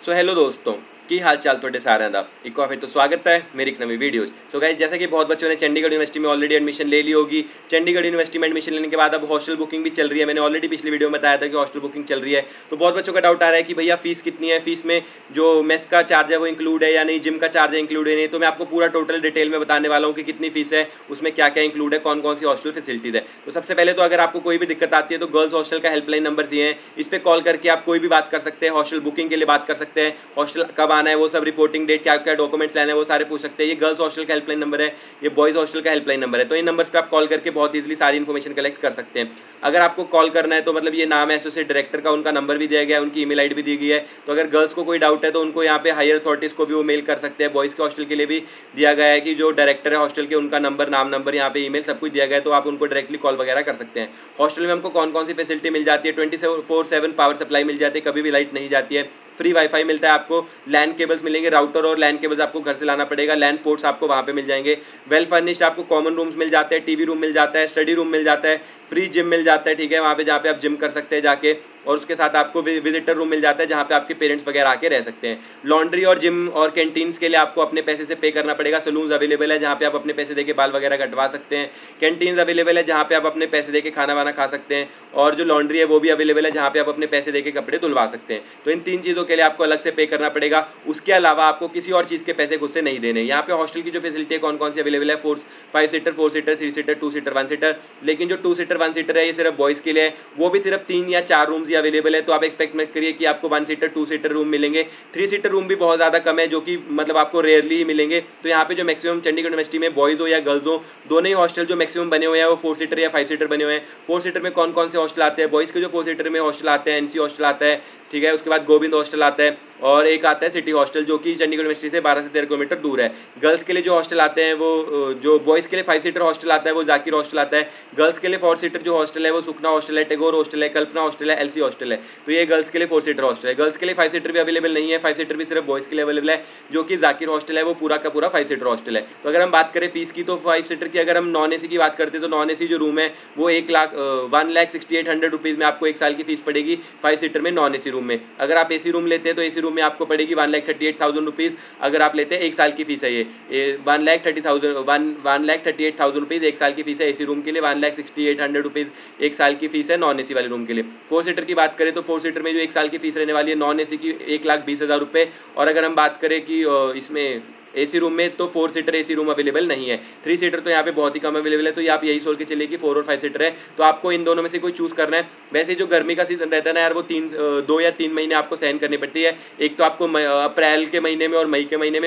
So hello दोस्तों की हाल चाल थोड़े सारे दा एक बार फिर तो स्वागत है मेरी एक नवी वीडियोज। सो गाइस, जैसा कि बहुत बच्चों ने चंडीगढ़ यूनिवर्सिटी में ऑलरेडी एडमिशन ले ली होगी। चंडीगढ़ यूनिवर्सिटी में एडमिशन लेने के बाद अब हॉस्टल बुकिंग भी चल रही है। मैंने ऑलरेडी पिछली वीडियो में बताया था कि हॉस्टल बुकिंग चल रही है। तो बहुत बच्चों का डाउट आ रहा है कि भैया फीस कितनी है, फीस में जो मेस का चार्ज है वो इंक्लूड है या नहीं, जिम का चार्ज है इंक्लूड है नहीं। तो मैं आपको पूरा टोटल डिटेल में बताने वाला हूँ कि कितनी फीस है, उसमें क्या क्या इंक्लूड है, कौन कौन सी हॉस्टल फैसिलिटीज है। तो सबसे पहले तो अगर आपको कोई भी दिक्कत आती है तो गर्ल्स हॉस्टल का हेल्पलाइन नंबर दिए हैं, इस पर कॉल करके आप कोई भी बात कर सकते हैं। हॉस्टल बुकिंग के लिए बात कर सकते हैं, हॉस्टल कब आना है वो सब, रिपोर्टिंग डेट, क्या क्या डॉक्यूमेंट्स लाने हैं वो सारे पूछ सकते हैं। ये गर्ल्स हॉस्टल का हेल्पलाइन नंबर है, ये बॉयज हॉस्टल का हेल्पलाइन नंबर है। तो इन नंबर्स पे आप कॉल करके बहुत इजीली सारी इन्फॉर्मेशन कलेक्ट कर सकते हैं। अगर आपको कॉल करना है तो मतलब ये नाम है एसोसिएट डायरेक्टर का, उनका नंबर भी दिया गया है, उनकी ईमेल आईडी भी दी गई है। तो अगर गर्ल्स को कोई डाउट है तो उनको यहाँ पे हायर अथॉरिटीज को भी वो मेल कर सकते हैं। बॉयज के हॉस्टल के लिए भी दिया गया है कि जो डायरेक्टर है हॉस्टल के, उनका नंबर, नाम, नंबर, यहाँ पे ईमेल सब कुछ दिया गया है, तो आप उनको डायरेक्टली कॉल वगैरह कर सकते हैं। हॉस्टल में हमको कौन कौन सी फैसिलिटी मिल जाती है, 24/7 पावर सप्लाई मिल जाती है, कभी भी लाइट नहीं जाती है। फ्री वाईफाई मिलता है आपको, लैन केबल्स मिलेंगे, राउटर और लैन केबल्स आपको घर से लाना पड़ेगा, लैन पोर्ट्स आपको वहां पे मिल जाएंगे। वेल फर्निश्ड आपको कॉमन रूम्स मिल जाते हैं, टीवी रूम मिल जाता है, स्टडी रूम मिल जाता है, फ्री जिम मिल जाता है, ठीक है, वहां पे जहाँ पे आप जिम कर सकते हैं जाके। और उसके साथ आपको विजिटर रूम मिल जाता है जहाँ पे आपके पेरेंट्स वगैरह आके रह सकते हैं। लॉन्ड्री और जिम और कैंटीन्स के लिए आपको अपने पैसे से पे करना पड़ेगा। सलून्स अवेलेबल है जहाँ पे आप अपने पैसे देके बाल वगैरह कटवा सकते हैं। कैंटीन्स अवेलेबल है जहाँ पे आप अपने पैसे देके खाना वाना खा सकते हैं। और जो लॉन्ड्री है वो भी अवेलेबल है जहाँ पे आप अपने पैसे देके कपड़े धुलवा सकते हैं। तो इन तीन चीज़ों के लिए आपको अलग से पे करना पड़ेगा। उसके अलावा आपको किसी और चीज़ के पैसे खुद से नहीं देने। यहाँ पे हॉस्टल की जो फैसिलिटी है कौन कौन सी अवेलेबल है, 5 seater, 4 seater, 3 seater, 2 seater, 1 seater. लेकिन जो 2 सीटर 1 सीटर है ये सिर्फ बॉयज़ के लिए है, वो भी सिर्फ 3 या 4 रूम्स ही अवेलेबल है। तो आप एक्सपेक्ट मत करिए कि आपको 1 सीटर 2 सीटर रूम मिलेंगे। 3 सीटर रूम भी बहुत ज़्यादा कम है, जो कि मतलब आपको रेयरली ही मिलेंगे। तो यहाँ पे जो मैक्सिमम चंडीगढ़ यूनिवर्सिटी में बॉयज़ हो या गर्ल्स हो, दोनों ही हॉस्टल जो मैक्सिमम बने हुए हैं वो 4 सीटर या 5 सीटर बने हुए हैं। 4 सीटर में कौन कौन से हॉस्टल आते हैं, बॉयज़ के जो 4 सीटर में हॉस्टल आते हैं, एनसी हॉस्टल आता है, ठीक है, उसके बाद गोविंद हॉस्टल आता है, और एक आता है सिटी हॉस्टल जो कि चंडीगढ़ यूनिवर्सिटी से 12 से 13 किलोमीटर दूर है। गर्ल्स के लिए जो हॉस्टल आते हैं वो जो बॉयज़ के लिए 5 सीटर हॉस्टल आता है वो जाकिर हॉस्टल आता है। गर्ल्स के लिए 4 सीटर जो हॉस्टल है वो सुखना हॉस्टल है, टेगोर हॉस्टल है, कल्पना हॉस्टल है, एलसी हॉस्टल है। तो ये गर्ल्स के लिए 4 सीटर हॉस्टल है। गर्ल्स के लिए 5 सीटर भी अवेलेबल नहीं है, 5 सीटर भी सिर्फ बॉयज़ के लिए अवेलेबल है, जो कि जाकिर हॉस्टल है, वो पूरा का पूरा 5 सीटर हॉस्टल है। तो अगर हम बात करें फीस की तो 5 सीटर की अगर हम नॉन एसी की बात करते हैं तो नॉन एसी जो रूम है वो 1,68,100 रुपीज़ में आपको 1 साल की फीस पड़ेगी 5 सीटर में नॉन एसी रूम में। अगर आप एसी रूम लेते हैं तो एसी रूम में आपको पड़ेगी 1,38,000 रुपीज़। अगर आप लेते हैं 1 साल की फीस है ये 1,38,000 रुपीज़ 1 साल की फीस है एसी रूम के लिए, 1,68,100 रुपीज़ 1 साल की फीस है नॉन एसी वाले रूम के लिए। 4 सीटर की बात करें तो 4 सीटर में जो 1 साल की फीस रहने वाली है नॉन एसी की 1,20,000 रुपये। और अगर हम बात करें कि इसमें एसी रूम में तो 4 सीटर एसी रूम अवेलेबल नहीं है, 3 सीटर तो यहाँ पे बहुत ही कम अवेलेबल है। तो ये आप यही सोच के चलिए कि 4 और 5 सीटर है, तो आपको इन दोनों में से कोई चूज करना है। वैसे जो गर्मी का सीजन रहता है ना यार, वो 2 या 3 महीने आपको सहन करनी पड़ती है। एक तो आपको अप्रैल के महीने में और मई के महीने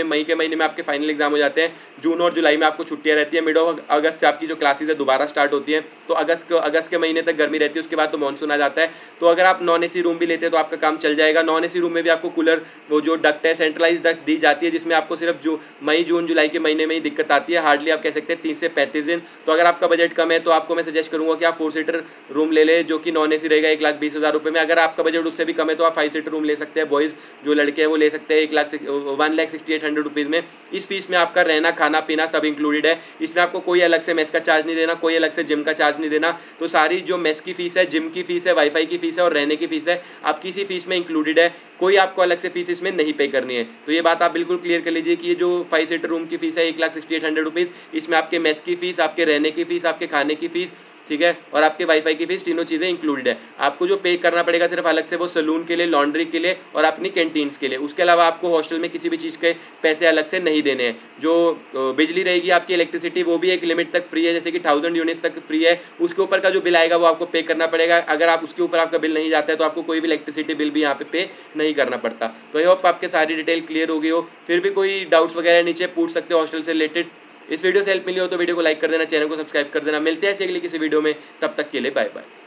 में आपके फाइनल एग्जाम हो जाते हैं। जून और जुलाई में आपको छुट्टियां रहती है। मिड ऑफ अगस्त से आपकी जो क्लासेज है दोबारा स्टार्ट होती है। तो अगस्त के महीने तक गर्मी रहती है, उसके बाद तो मानसून आ जाता है। तो अगर आप नॉन एसी रूम भी लेते हैं तो आपका काम चल जाएगा। नॉन एसी रूम में भी आपको कूलर, वो जो डक्ट है, सेंट्रलाइज डक्ट दी जाती है, जिसमें आपको सिर्फ मई जून जुलाई के महीने में ही दिक्कत आती है। हार्डली आप कह सकते हैं 30 से 35 दिन। तो अगर आपका बजट कम है तो आपको मैं सजेस्ट करूंगा कि आप 4 सीटर रूम ले ले, जो कि नॉन एसी रहेगा 1,20,000 रुपये में। अगर आपका बजट उससे भी कम है तो आप 5 सीटर रूम ले सकते हैं। बॉयज़ जो लड़के हैं वो ले सकते हैं 1,68,100 रुपीज़ में। इस फीस में आपका रहना खाना पीना सब इंक्लूडेड है। इसमें आपको कोई अलग से मेस का चार्ज नहीं देना, कोई अलग से जिम का चार्ज नहीं देना। तो सारी जो मेस की फीस है, जिम की फीस है, वाईफाई की फीस है और रहने की फीस है, आपकी इसी फीस में इंक्लूडेड है। कोई आपको अलग से फीस इसमें नहीं पे करनी है। तो ये बात आप बिल्कुल क्लियर कर लीजिए कि ये जो 5 सीटर रूम की फीस है 1,68,100 रुपीज़, इसमें आपके मेस की फीस, आपके रहने की फीस, आपके खाने की फीस, ठीक है, और आपके वाईफाई की फीस, तीनों चीज़ें इंक्लूडेड है। आपको जो पे करना पड़ेगा सिर्फ अलग से वो सलून के लिए, लॉन्ड्री के लिए और अपनी कैंटीन्स के लिए। उसके अलावा आपको हॉस्टल में किसी भी चीज़ के पैसे अलग से नहीं देने हैं। जो बिजली रहेगी आपकी, इलेक्ट्रिसिटी, वो भी एक लिमिट तक फ्री है, जैसे कि 1000 यूनिट्स तक फ्री है। उसके ऊपर का जो बिल आएगा वो आपको पे करना पड़ेगा। अगर आप उसके ऊपर आपका बिल नहीं जाता है तो आपको कोई भी इलेक्ट्रिसिटी बिल भी यहाँ पे नहीं करना पड़ता। तो आई होप आपके सारी डिटेल क्लियर हो गई हो। फिर भी कोई डाउट्स वगैरह नीचे पूछ सकते हो हॉस्टल से रिलेटेड। इस वीडियो से हेल्प मिली हो तो वीडियो को लाइक कर देना, चैनल को सब्सक्राइब कर देना। मिलते हैं ऐसे अगली किसी वीडियो में, तब तक के लिए बाय बाय।